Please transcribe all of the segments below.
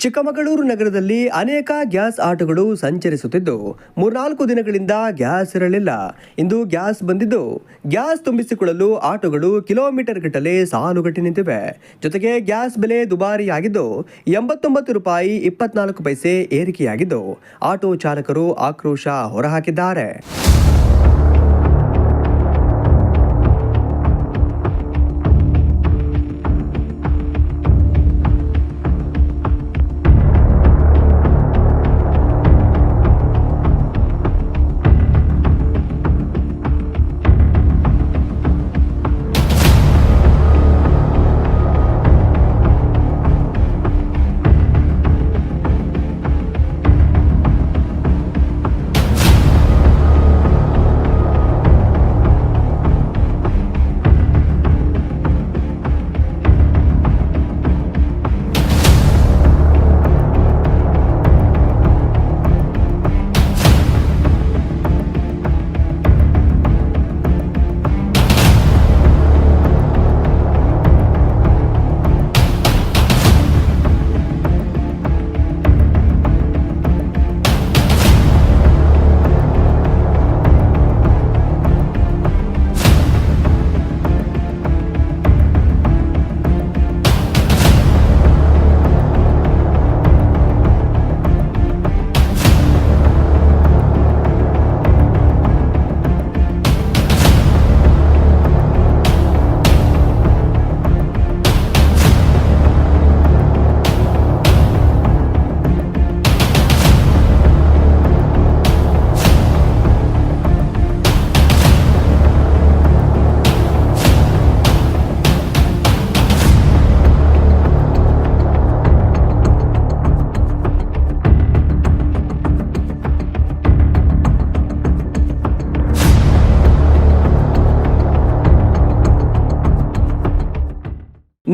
ಚಿಕ್ಕಮಗಳೂರು ನಗರದಲ್ಲಿ ಅನೇಕ ಗ್ಯಾಸ್ ಆಟೋಗಳು ಸಂಚರಿಸುತ್ತಿದ್ದು 3-4 ದಿನಗಳಿಂದ ಗ್ಯಾಸ್ ಇರಲಿಲ್ಲ. ಇಂದು ಗ್ಯಾಸ್ ಬಂದಿದ್ದು ಗ್ಯಾಸ್ ತುಂಬಿಸಿಕೊಳ್ಳಲು ಆಟೋಗಳು ಕಿಲೋಮೀಟರ್ ಗಟ್ಟಲೆ ಸಾಲುಗಟ್ಟಿ ನಿಂತಿವೆ. ಜೊತೆಗೆ ಗ್ಯಾಸ್ ಬೆಲೆ ದುಬಾರಿಯಾಗಿದ್ದು 89 ರೂಪಾಯಿ 24 ಪೈಸೆ ಏರಿಕೆಯಾಗಿದ್ದು ಆಟೋ ಚಾಲಕರು ಆಕ್ರೋಶ ಹೊರಹಾಕಿದ್ದಾರೆ.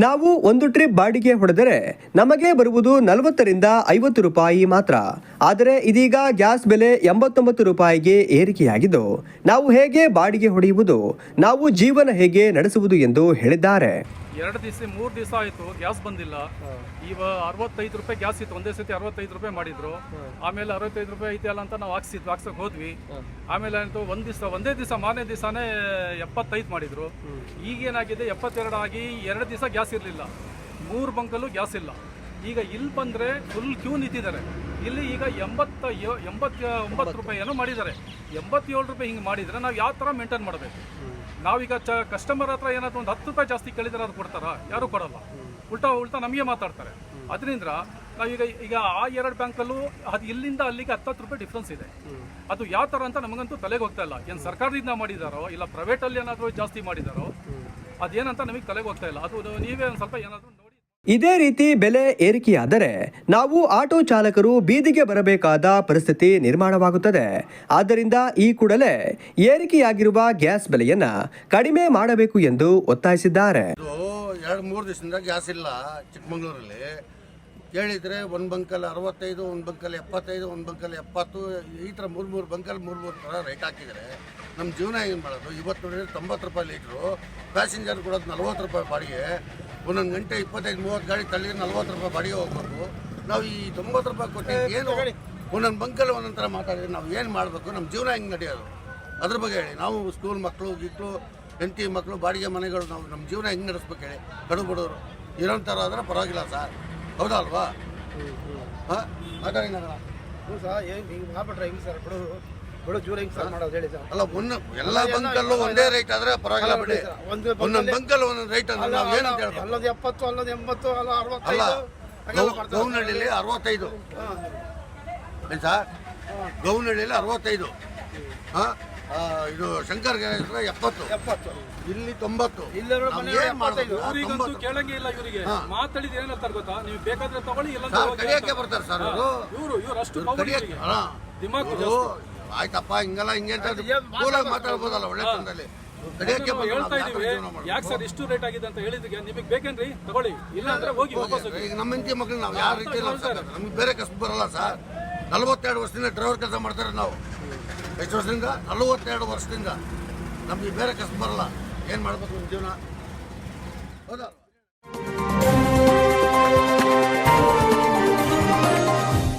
ನಾವು ಒಂದು ಟ್ರಿಪ್ ಬಾಡಿಗೆ ಹೊಡೆದರೆ ನಮಗೆ ಬರುವುದು 40ರಿಂದ 50 ರೂಪಾಯಿ ಮಾತ್ರ. ಆದರೆ ಇದೀಗ ಗ್ಯಾಸ್ ಬೆಲೆ 89 ರೂಪಾಯಿಗೆ ಏರಿಕೆಯಾಗಿದ್ದು ನಾವು ಹೇಗೆ ಬಾಡಿಗೆ ಹೊಡೆಯುವುದು, ನಾವು ಜೀವನ ಹೇಗೆ ನಡೆಸುವುದು ಎಂದು ಹೇಳಿದ್ದಾರೆ. 2 ದಿವಸ 3 ದಿವಸ ಆಯಿತು ಗ್ಯಾಸ್ ಬಂದಿಲ್ಲ. ಇವಾಗ 65 ರೂಪಾಯಿ ಗ್ಯಾಸ್ ಇತ್ತು, ಒಂದೇ ಸತಿ 65 ರೂಪಾಯಿ ಮಾಡಿದ್ರು. ಆಮೇಲೆ 65 ರೂಪಾಯಿ ಐತೆ ಅಲ್ಲ ಅಂತ ನಾವು ಹಾಕ್ಸಕ್ಕೆ ಹೋದ್ವಿ. ಆಮೇಲೆ ಅಂತೂ ಒಂದೇ ದಿವಸ ಮಾರನೇ ದಿವಸನೇ 75 ಮಾಡಿದ್ರು. ಈಗೇನಾಗಿದೆ 72 ಆಗಿ 2 ದಿವಸ ಗ್ಯಾಸ್ ಇರಲಿಲ್ಲ. 3 ಬಂಕಲ್ಲೂ ಗ್ಯಾಸ್ ಇಲ್ಲ. ಈಗ ಇಲ್ಲಿ ಬಂದರೆ ಫುಲ್ ಕ್ಯೂ ನಿಂತಿದ್ದಾರೆ. ಇಲ್ಲಿ ಈಗ 89 ರೂಪಾಯಿ ಏನೋ ಮಾಡಿದ್ದಾರೆ. 87 ರೂಪಾಯಿ ಹಿಂಗೆ ಮಾಡಿದರೆ ನಾವು ಯಾವ ಥರ ಮೇಂಟೈನ್ ಮಾಡಬೇಕು? ನಾವೀಗ ಕಸ್ಟಮರ್ ಹತ್ರ ಏನಾದರೂ ಒಂದು 10 ರೂಪಾಯಿ ಜಾಸ್ತಿ ಕೇಳಿದ್ರೆ ಅದು ಕೊಡ್ತಾರಾ? ಯಾರೂ ಕೊಡಲ್ಲ. ಉಲ್ಟಾ ನಮಗೆ ಮಾತಾಡ್ತಾರೆ. ಅದರಿಂದ ನಾವೀಗ ಆ 2 ಬ್ಯಾಂಕಲ್ಲೂ ಅದು ಇಲ್ಲಿಂದ ಅಲ್ಲಿಗೆ 10 ರೂಪಾಯಿ ಡಿಫ್ರೆನ್ಸ್ ಇದೆ. ಅದು ಯಾವ ಥರ ಅಂತ ನಮಗಂತೂ ತಲೆಗೆ ಹೋಗ್ತಾ ಇಲ್ಲ. ಏನು ಸರ್ಕಾರದಿಂದ ಮಾಡಿದಾರೋ ಇಲ್ಲ ಪ್ರೈವೇಟಲ್ಲಿ ಏನಾದರೂ ಜಾಸ್ತಿ ಮಾಡಿದಾರೋ ಅದೇನಂತ ನಮಗೆ ತಲೆಗೆ ಹೋಗ್ತಾ ಇಲ್ಲ. ಅದು ನೀವೇ ಒಂದು ಸ್ವಲ್ಪ ಏನಾದರೂ ನೋಡಿ. ಇದೇ ರೀತಿ ಬೆಲೆ ಏರಿಕೆಯಾದರೆ ನಾವು ಆಟೋ ಚಾಲಕರು ಬೀದಿಗೆ ಬರಬೇಕಾದ ಪರಿಸ್ಥಿತಿ ನಿರ್ಮಾಣವಾಗುತ್ತದೆ. ಆದ್ದರಿಂದ ಈ ಕೂಡಲೇ ಏರಿಕೆಯಾಗಿರುವ ಗ್ಯಾಸ್ ಬೆಲೆಯನ್ನ ಕಡಿಮೆ ಮಾಡಬೇಕು ಎಂದು ಒತ್ತಾಯಿಸಿದ್ದಾರೆ. 2-3 ದಿವಸದಿಂದ ಗ್ಯಾಸ್ ಇಲ್ಲ ಚಿಕ್ಕಮಗಳೂರಲ್ಲಿ. ಕೇಳಿದರೆ ಒಂದು ಬಂಕಲ್ಲಿ 65, ಒಂದು ಬಂಕಲ್ಲಿ 75, ಒಂದು ಬಂಕಲ್ಲಿ 70, ಈ ಥರ 3 ಬಂಕಲ್ಲಿ 3 ಥರ ರೇಟ್ ಹಾಕಿದರೆ ನಮ್ಮ ಜೀವನ ಏನು ಮಾಡೋದು? ಇವತ್ತು ನೋಡಿದ್ರೆ 90 ರೂಪಾಯಿ ಲೀಟ್ರು, ಪ್ಯಾಸೆಂಜರ್ ಕೊಡೋದು 40 ರೂಪಾಯಿ ಬಾಡಿಗೆ. ಒಂದೊಂದು ಗಂಟೆ 25-30 ಗಾಡಿ ತಳ್ಳಿದ್ರೆ 40 ರೂಪಾಯಿ ಬಾಡಿಗೆ ಹೋಗ್ಬೇಕು. ನಾವು ಈ 90 ರೂಪಾಯಿ ಕೊಟ್ಟು ಏನು ಒಂದೊಂದು ಬಂಕಲ್ಲಿ ಒಂದೊಂದು ಥರ ಮಾತಾಡಿದ್ರೆ ನಾವು ಏನು ಮಾಡಬೇಕು? ನಮ್ಮ ಜೀವನ ಹೆಂಗೆ ನಡೆಯೋದು? ಅದ್ರ ಬಗ್ಗೆ ಹೇಳಿ. ನಾವು ಸ್ಕೂಲ್ ಮಕ್ಕಳು ಹೆಂಡತಿ ಮಕ್ಕಳು ಬಾಡಿಗೆ ಮನೆಗಳು, ನಾವು ನಮ್ಮ ಜೀವನ ಹೆಂಗೆ ನಡೆಸ್ಬೇಕು ಹೇಳಿ? ಕಡು ಬಡವರು ಇರೋಂಥ ಥರ ಆದರೆ ಪರವಾಗಿಲ್ಲ ಸರ್, ಹೌದಾ ಅಲ್ವಾ? ಹಾಂ ಮಾತಾಡಿ ನಗರ ಸರ್ ಹಿಂಗೆ ಮಾಡ್ಬಿಟ್ರೆ ಹೆಂಗೆ ಸರ್? ಬಿಡು ಜೂರ ಹೆಂಗೆ ಸರ್ ಮಾಡೋದು ಹೇಳಿ ಸರ್? ಅಲ್ಲ, ಎಲ್ಲ ಬಂಕಲ್ಲೂ ಒಂದೇ ರೇಟ್ ಆದರೆ ಪರವಾಗಿಲ್ಲ ಬಿಡಿ. ಒಂದೊಂದು ಬಂಕಲ್ಲಿ ಒಂದೊಂದು ರೇಟ್ ಅಂದ್ರೆ ನಾವು ಏನಂತ ಹೇಳ್ಬೋದು? ಅಲ್ಲದು 70, ಅಲ್ಲದು 80, ಅಲ್ಲ 65. ಅಲ್ಲ, ಗೌನಹಳ್ಳಿಲಿ 65 ಏನು ಸರ್? ಗೌನಹಳ್ಳಿಲಿ 65. ಹಾಂ, ಇದು ಶಂಕರ್ ಗ್ಯಾರೇಜ್ 70, ಇಲ್ಲಿ 90. ಏನು ಮಾಡೋದು? ಇವರಿಗಂತೂ ಕೇಳಂಗೆ ಇಲ್ಲ. ಇವರಿಗೆ ಮಾತಾಡಿದ ಏನು ಹೇಳ್ತಾರೆ ಗೊತ್ತಾ? ನೀವು ಬೇಕಾದ್ರೆ ತಗೊಳ್ಳಿ, ಇಲ್ಲ ಕಡಿಯಕ್ಕೆ ಬರ್ತಾರೆ ಸರ್ ಇವರು ಅಷ್ಟು ದಿಮಾಕು. ಆಯ್ತಪ್ಪ, ಹಿಂಗಲ್ಲ ಹಿಂಗೆ ಅಂತ ಕೂಲಾಗಿ ಮಾತಾಡ್ಬೋದಲ್ಲ ಒಳ್ಳೆ ತಂದಲ್ಲಿ. ಹೇಳ್ತಾ ಇದೀವಿ. ಯಾಕೆ ಸರ್ ಇಷ್ಟು ರೇಟ್ ಆಗಿದೆ ಅಂತ ಹೇಳಿದ್ರೆ ನಿಮಗೆ ಬೇಕೇನ್ರಿ? ತಗೊಳ್ಳಿ, ಇಲ್ಲ ಅಂದ್ರೆ ಹೋಗಿ ವಾಪಸ್. ಈಗ ನಮ್ಮ ಹೆಂಡತಿ ಮಕ್ಕಳು ನಾವು ಯಾವ ರೀತಿ ನಮ್ಗೆ ಬೇರೆ ಕಷ್ಟ ಬರಲ್ಲ ಸರ್. 42 ವರ್ಷದಿಂದ ಡ್ರೈವರ್ ಕೆಲಸ ಮಾಡ್ತಾರೆ ನಾವು. ಎಷ್ಟು ವರ್ಷದಿಂದ? 42 ವರ್ಷದಿಂದ. ನಮಗೆ ಬೇರೆ ಕಷ್ಟ ಬರಲ್ಲ. ಏನು ಮಾಡ್ಬೇಕು ನಮ್ಮ ಜೀವನ? ಹೌದಾ?